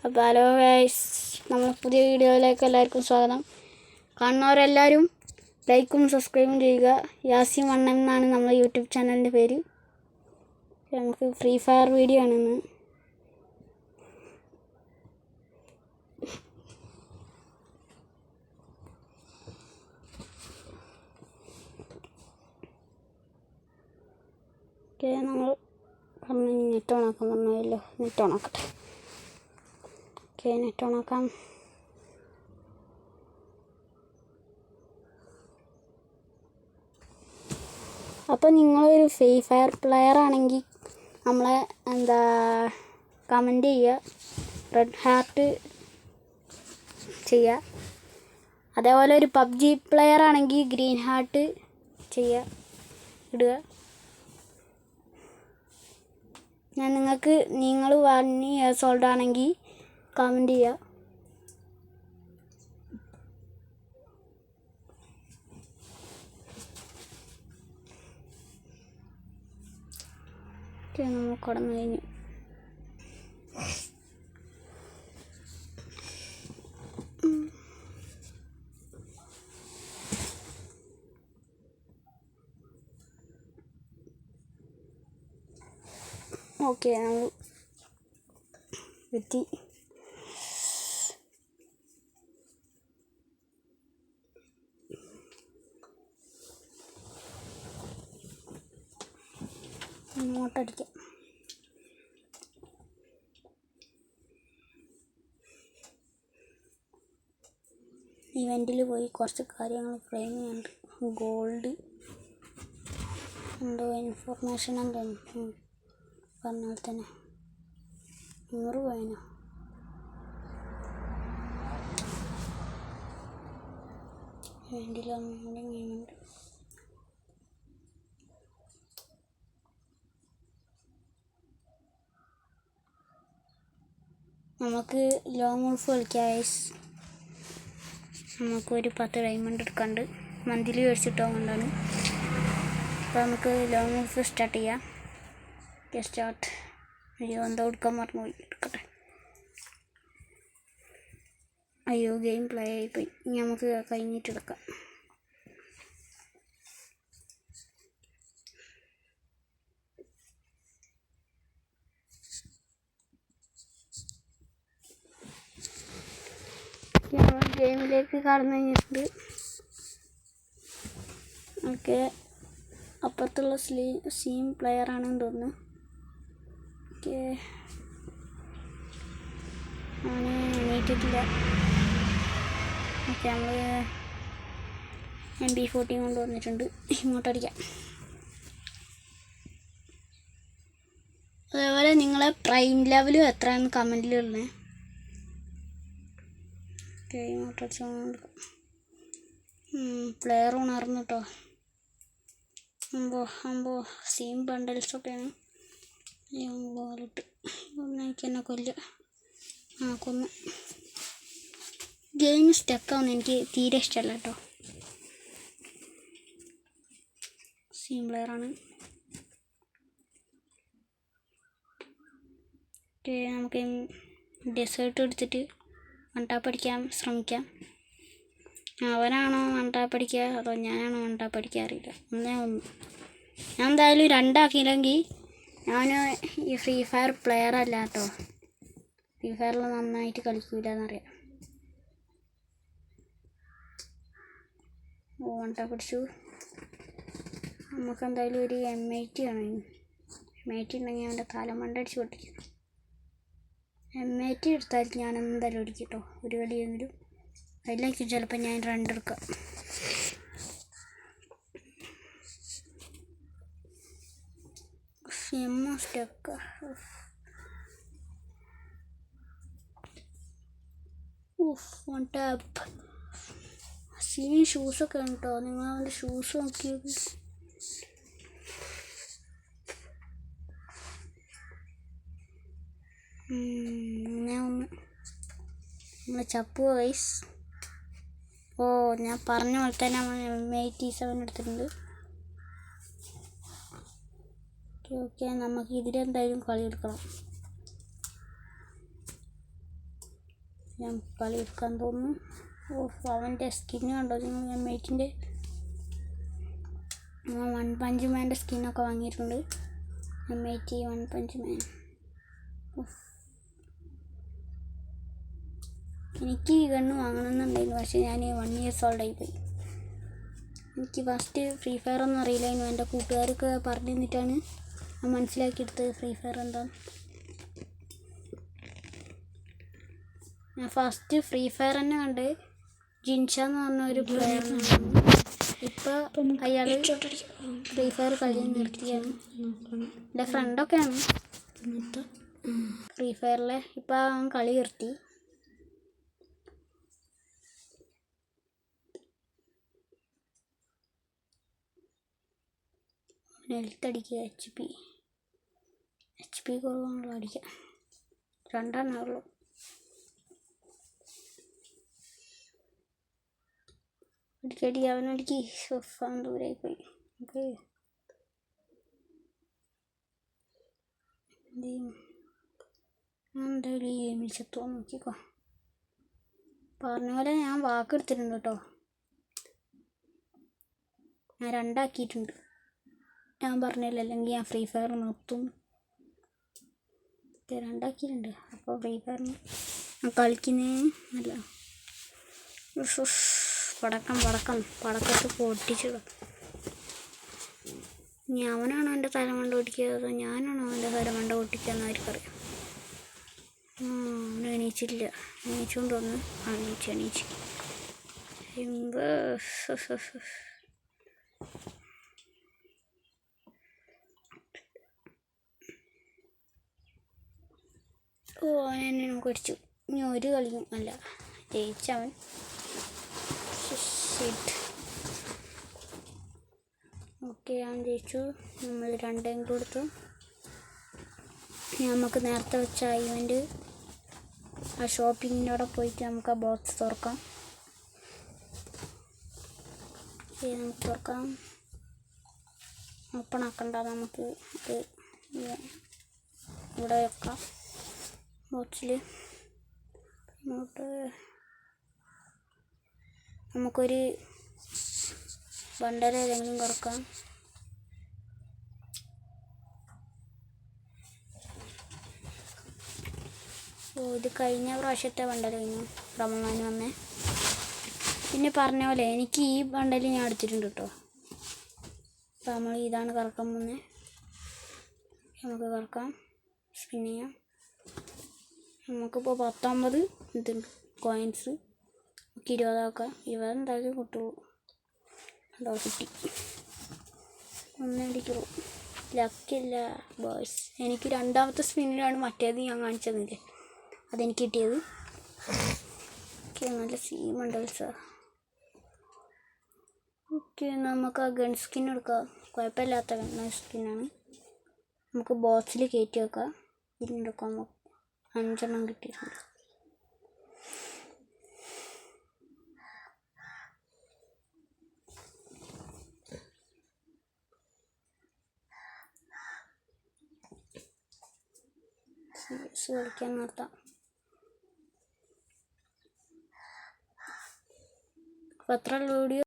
അപ്പോൾ hello guys, നമ്മൾ പുതിയ വീഡിയോയിലേക്ക് എല്ലാവർക്കും സ്വാഗതം. കാണുന്നവരെല്ലാവരും ലൈക്കും സബ്സ്ക്രൈബും ചെയ്യുക. യാസിൻ വണ്ണൻ എന്നാണ് നമ്മുടെ യൂട്യൂബ് ചാനലിൻ്റെ പേര്. നമുക്ക് ഫ്രീ ഫയർ വീഡിയോ ആണ് ഇന്ന്. നമ്മൾ നെറ്റ് ഓണാക്കാൻ പറഞ്ഞല്ലോ, നെറ്റ് ഓണാക്കട്ടെ. നെറ്റ് ഓണാക്കാം. അപ്പോൾ നിങ്ങളൊരു ഫ്രീ ഫയർ പ്ലെയർ ആണെങ്കിൽ നമ്മളെ കമൻറ്റ് ചെയ്യുക, റെഡ് ഹാർട്ട് ചെയ്യുക. അതേപോലെ ഒരു പബ്ജി പ്ലെയർ ആണെങ്കിൽ ഗ്രീൻ ഹാർട്ട് ചെയ്യുക, ഇടുക. നിങ്ങൾ 1 years ഓൾഡ് ആണെങ്കിൽ കമൻറ്റ് ചെയ്യുക. നമ്മൾ കടന്നു കഴിഞ്ഞു. ഓക്കെ, നമ്മൾ എത്തി. ഇങ്ങോട്ടടിക്കാം. ഇവൻറ്റിൽ പോയി കുറച്ച് കാര്യങ്ങൾ ക്ലെയിം ചെയ്യുന്നുണ്ട്. ഗോൾഡ് എന്തോ ഇൻഫർമേഷൻ എന്തോ പറഞ്ഞാൽ തന്നെ 100 കോയിനോ. ഇവൻറ്റിലൊന്നും ചെയ്യുന്നുണ്ട്. നമുക്ക് ലോങ് വോൾഫ് കളിക്കാം ഗൈസ്. നമുക്കൊരു 10 ഡയമണ്ട് എടുക്കാണ്ട് മന്ത്ലി മേടിച്ചിട്ടോ കൊണ്ടാണ്. അപ്പോൾ നമുക്ക് ലോങ് വോൾഫ് സ്റ്റാർട്ട് ചെയ്യാം. സ്റ്റാർട്ട്. അയ്യോ, എന്താ എടുക്കാൻ മറന്നുപോയി, എടുക്കട്ടെ. അയ്യോ, ഗെയിം പ്ലേ ആയിപ്പോയി. ഇനി നമുക്ക് കഴിഞ്ഞിട്ട് എടുക്കാം. ഗെയിമിലേക്ക് കടന്നു കഴിഞ്ഞിട്ടുണ്ട്. ഓക്കെ, അപ്പുറത്തുള്ള സീം പ്ലെയർ ആണെന്ന് തോന്നുന്നു. ഓക്കെ, അവന് എണീറ്റിട്ടില്ല. ഓക്കെ, നമ്മൾ MP14 കൊണ്ട് വന്നിട്ടുണ്ട്. ഇങ്ങോട്ടടിക്കാം. അതേപോലെ നിങ്ങളെ പ്രൈം ലെവലും എത്രയാണെന്ന് കമൻറ്റിൽ ഇടണേ. ഓക്കെ, ഇങ്ങോട്ടടിച്ചോണ്ട് പ്ലെയർ ഉണർന്നു കേട്ടോ. സീം ബണ്ടൽസൊക്കെയാണ്. ബോലിട്ട് എനിക്ക് എന്നെ കൊല്ലുക. കൊന്നു. ഗെയിം സ്റ്റക്കാവുന്ന എനിക്ക് തീരെ ഇഷ്ടമല്ല കേട്ടോ. സീം പ്ലെയറാണ്. ഓക്കെ, നമുക്ക് ഡെസേർട്ട് എടുത്തിട്ട് വൺടാപ്പടിക്കാൻ ശ്രമിക്കാം. അവനാണോ വൺടാപ്പടിക്കുക അതോ ഞാനാണോ വൺടാപ്പടിക്കുക അറിയില്ല. ഞാൻ എന്തായാലും 2 ആക്കിയില്ലെങ്കിൽ ഞാൻ ഈ ഫ്രീ ഫയർ പ്ലെയർ അല്ല കേട്ടോ. ഫ്രീ ഫയറിൽ നന്നായിട്ട് കളിക്കൂല എന്നറിയാം. വൺടാപ്പടിച്ചു. നമുക്ക് എന്തായാലും ഒരു M80 ആണ്. M80 ഉണ്ടെങ്കിൽ അവൻ്റെ തലമണ്ട അടിച്ച് പൊട്ടിക്കും. M80 എടുത്താൽ ഞാൻ എന്തായാലും അടിക്കും കേട്ടോ. ഒരു കളിയെങ്കിലും അതിലേക്ക് ചിലപ്പോൾ ഞാൻ 2 എടുക്കാം. സ്റ്റക്ക. One tap. സീനി ഷൂസൊക്കെ ഉണ്ട് കേട്ടോ. നിങ്ങൾ അവൻ്റെ ഷൂസ് നോക്കിയത്. നമ്മൾ ചപ്പു വൈസ്. ഞാൻ പറഞ്ഞ പോലെ തന്നെ M87 എടുത്തിട്ടുണ്ട്. ഓക്കെ, നമുക്ക് ഇതിലെന്തായാലും കളി എടുക്കണം. ഞാൻ കളി എടുക്കാൻ തോന്നുന്നു. അവൻ്റെ സ്കിന്ന് കണ്ടോ നിങ്ങൾ? എമ്മേറ്റിൻ്റെ വൺ പഞ്ച് മാൻ്റെ സ്കിന്നൊക്കെ വാങ്ങിയിട്ടുണ്ട്. എമ്മേറ്റി വൺ പഞ്ച് മാൻ. എനിക്ക് ഈ ഗണ്ണ് വാങ്ങണമെന്നുണ്ടായിരുന്നു, പക്ഷേ ഞാൻ 1 years old ആയിപ്പോയി. എനിക്ക് ഫസ്റ്റ് ഫ്രീ ഫയർ ഒന്നും അറിയില്ലായിരുന്നു. എൻ്റെ കൂട്ടുകാരൊക്കെ പറഞ്ഞു തന്നിട്ടാണ് ഞാൻ മനസ്സിലാക്കിയെടുത്തത് ഫ്രീ ഫയർ എന്താന്ന്. ഞാൻ ഫസ്റ്റ് ഫ്രീ ഫയർ തന്നെ കണ്ട് ജിൻഷ എന്ന് പറഞ്ഞ ഒരു പ്ലെയറിനാണ്. ഇപ്പോൾ അയാൾ ഫ്രീ ഫയർ കളി നിർത്തിയാണ്. എൻ്റെ ഫ്രണ്ടൊക്കെയാണ് ഫ്രീ ഫയറിലെ. ഇപ്പോൾ അവൻ കളി നിർത്തി. ഹെൽത്ത് അടിക്കുക. എച്ച് പി കുറവാണല്ലോ. അടിക്കാം. 2 ഉള്ളൂ. അടിക്കടി അവനടിക്ക്. അവൻ ദൂരായി പോയി. എന്തായാലും ഈ ഗെയിമിൽ ചത്തുവാൻ നോക്കിക്കോ. പറഞ്ഞ പോലെ ഞാൻ വാക്കെടുത്തിട്ടുണ്ട് കേട്ടോ. ഞാൻ 2 ആക്കിയിട്ടുണ്ട്. ഞാൻ പറഞ്ഞില്ല, അല്ലെങ്കിൽ ഞാൻ ഫ്രീ ഫയർ നിർത്തും. 2 ആക്കിയിട്ടുണ്ട്. അപ്പോൾ ഫ്രീ ഫയർ ഞാൻ കളിക്കുന്നേ അല്ല. പടക്കത്ത് പൊട്ടിച്ചിടും. ഇനി അവനാണോ എൻ്റെ തലമണ്ട പൊട്ടിക്കുക, അതോ ഞാനാണോ അവൻ്റെ തലമണ്ട പൊട്ടിക്കുക എന്ന് ആർക്കറിയാം. അവൻ എണീച്ചില്ല. എണീച്ചുകൊണ്ട് വന്ന് എണീച്ച് അവൻ എന്നെ നമുക്ക് അടിച്ചു. ഇനി ഒരു കളിയും അല്ല, ജയിച്ചവൻ. ഓക്കെ, ഞാൻ ജയിച്ചു. നമ്മൾ 2 കൊടുത്തു. നമുക്ക് നേരത്തെ വെച്ച ഇവൻ്റ് ആ ഷോപ്പിങ്ങിൻ്റെ അവിടെ പോയിട്ട് നമുക്ക് ആ ബോക്സ് തുറക്കാം. നമുക്ക് തുറക്കാം. ഓപ്പൺ ആക്കണ്ട, നമുക്ക് ഇത് ഇവിടെ വെക്കാം ബോക്സിൽ. നമുക്കൊരു ബണ്ടൽ ഏതെങ്കിലും തുറക്കാം. ഇത് കഴിഞ്ഞ പ്രാവശ്യത്തെ ബണ്ടൽ കഴിഞ്ഞു, റമദാൻ വന്നേ. പിന്നെ പറഞ്ഞ പോലെ എനിക്ക് ഈ ബണ്ടൽ ഞാൻ എടുത്തിട്ടുണ്ട് കേട്ടോ. അപ്പോൾ നമ്മൾ ഇതാണ് കറക്കാൻ പോകുന്നത്. നമുക്ക് കറക്കാം, സ്പിൻ ചെയ്യാം. നമുക്കിപ്പോൾ 19 ഇതുണ്ട് കോയിൻസ്. നമുക്ക് 20 ആക്കാം. 20 എന്തായാലും കിട്ടുള്ളൂ. അതോ കിട്ടി. ഒന്നടിക്കുള്ളൂ. ലക്കില്ല ബോയ്സ്. എനിക്ക് 2ാമത്തെ സ്പിന്നിലാണ് മറ്റേത് ഞാൻ കാണിച്ചതില്ലേ അതെനിക്ക് കിട്ടിയത്. ഓക്കെ, നല്ല സീമുണ്ട് സാർ. ഓക്കെ, നമുക്ക് ആ ഗൺ സ്കിൻ എടുക്കാം. കുഴപ്പമില്ലാത്ത ഗൺ സ്കിന്നാണ്. നമുക്ക് ബോക്സിൽ കയറ്റി വെക്കാം. ഇതിനെടുക്കാം. 5 എണ്ണം കിട്ടിയിട്ടുണ്ട്. കളിക്കാൻ നിർത്താം. അപ്പോൾ അത്ര വീഡിയോ